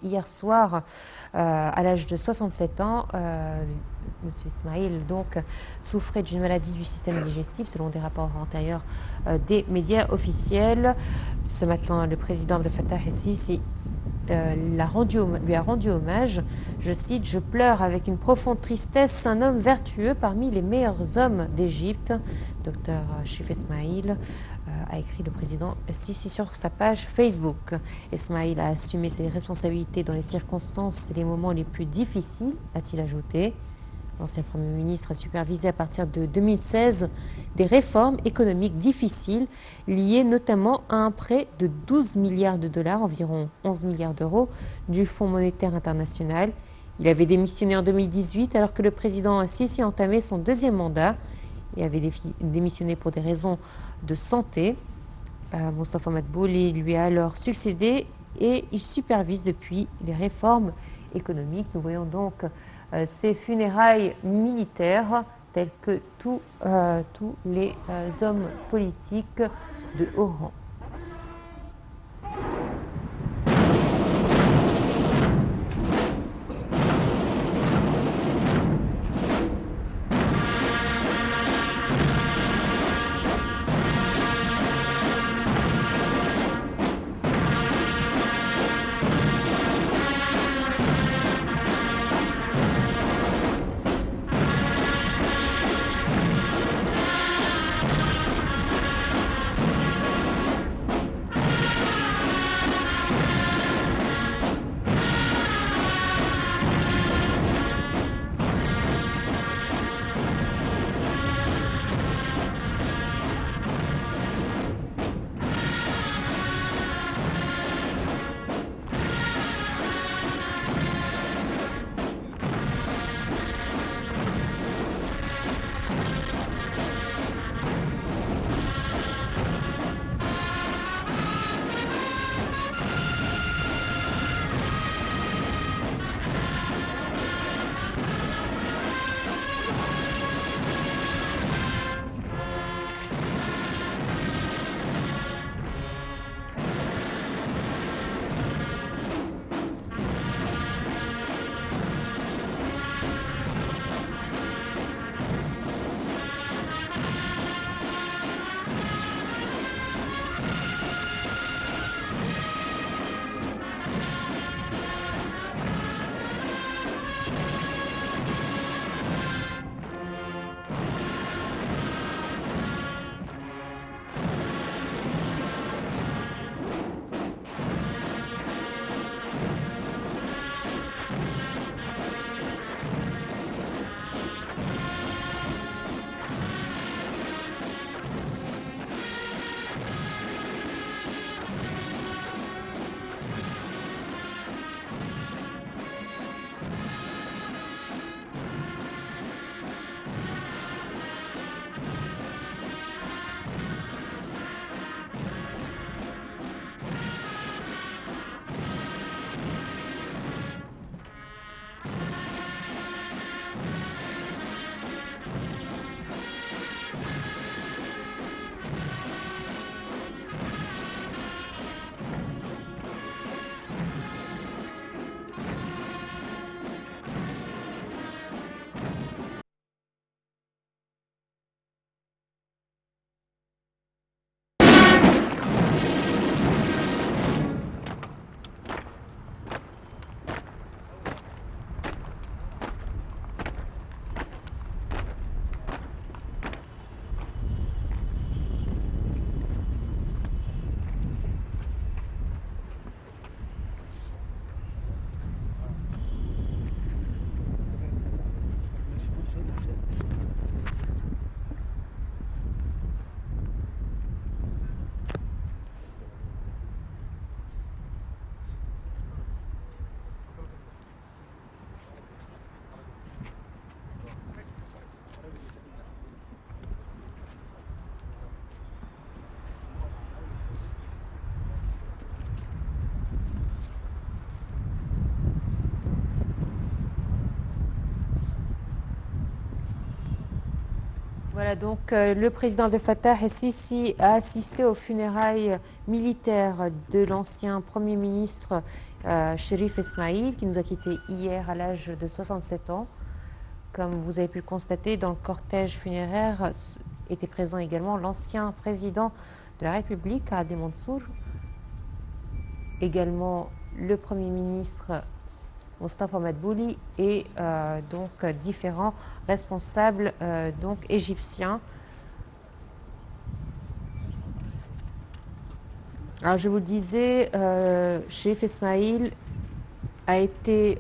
hier soir à l'âge de 67 ans. Monsieur Ismail donc souffrait d'une maladie du système digestif selon des rapports antérieurs des médias officiels. Ce matin, le président Abdel Fattah el-Sisi lui a rendu hommage. Je cite: Je pleure avec une profonde tristesse un homme vertueux parmi les meilleurs hommes d'Égypte. Docteur Chif Ismail a écrit le président Sisi sur sa page Facebook. Ismail a assumé ses responsabilités dans les circonstances et les moments les plus difficiles, a-t-il ajouté. L'ancien Premier ministre a supervisé à partir de 2016 des réformes économiques difficiles liées notamment à un prêt de 12 milliards de dollars, environ 11 milliards d'euros, du Fonds monétaire international. Il avait démissionné en 2018 alors que le président Sisi entamait son deuxième mandat et avait démissionné pour des raisons de santé. Mostafa Madbouli lui a alors succédé et il supervise depuis les réformes économiques. Nous voyons donc ces funérailles militaires tels que tous les hommes politiques de haut rang. Voilà, donc le président Abdel Fattah el-Sisi a assisté aux funérailles militaires de l'ancien Premier ministre Chérif Esmaïl, qui nous a quittés hier à l'âge de 67 ans. Comme vous avez pu le constater, dans le cortège funéraire était présent également l'ancien président de la République, Adem Mansour, également le Premier ministre Mostafa Madbouli et donc différents responsables donc égyptiens. Alors je vous le disais, Chérif Esmaïl a été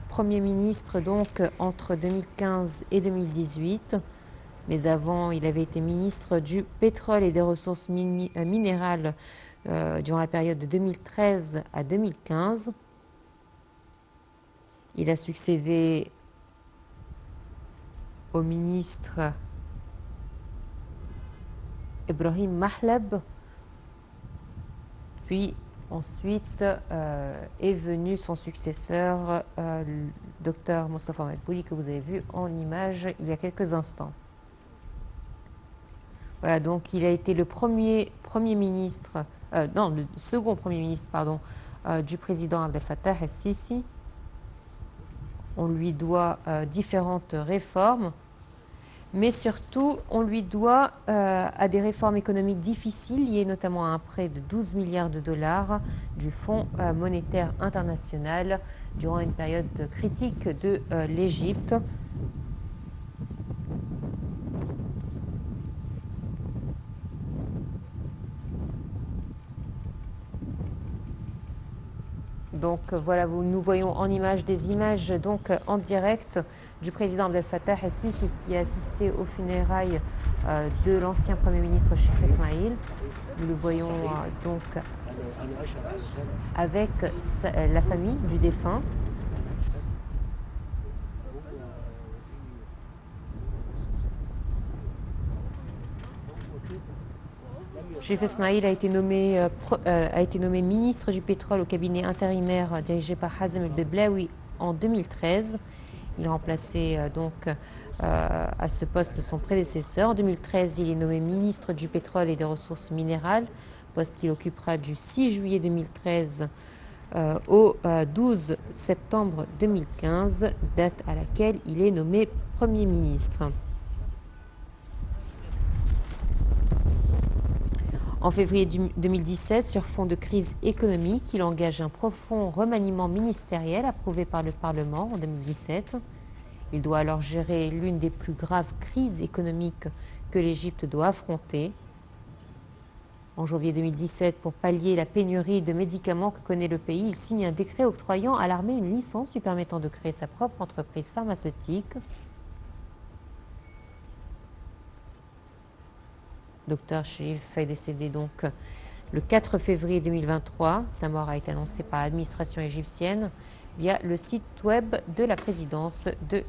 Premier ministre donc entre 2015 et 2018, mais avant il avait été ministre du pétrole et des ressources minérales durant la période de 2013 à 2015. Il a succédé au ministre Ibrahim Mahlab, puis ensuite est venu son successeur, le docteur Mostafa Madbouli, que vous avez vu en image il y a quelques instants. Voilà, donc il a été le second Premier ministre, pardon, du président Abdel Fattah el-Sisi. On lui doit différentes réformes, mais surtout on lui doit à des réformes économiques difficiles liées notamment à un prêt de 12 milliards de dollars du Fonds monétaire international durant une période critique de l'Égypte. Donc voilà, nous voyons en image des images donc en direct du président Abdel Fattah el-Sisi qui a assisté aux funérailles de l'ancien Premier ministre Chérif Esmaïl. Nous le voyons donc avec la famille du défunt. Chérif Esmaïl a été nommé ministre du pétrole au cabinet intérimaire dirigé par Hazem el-Beblaoui en 2013. Il remplaçait donc à ce poste son prédécesseur. En 2013, il est nommé ministre du pétrole et des ressources minérales, poste qu'il occupera du 6 juillet 2013 au 12 septembre 2015, date à laquelle il est nommé Premier ministre. En février 2017, sur fond de crise économique, il engage un profond remaniement ministériel approuvé par le Parlement en 2017. Il doit alors gérer l'une des plus graves crises économiques que l'Égypte doit affronter. En janvier 2017, pour pallier la pénurie de médicaments que connaît le pays, il signe un décret octroyant à l'armée une licence lui permettant de créer sa propre entreprise pharmaceutique. Dr Chérif est décédé donc le 4 février 2023. Sa mort a été annoncée par l'administration égyptienne via le site web de la présidence de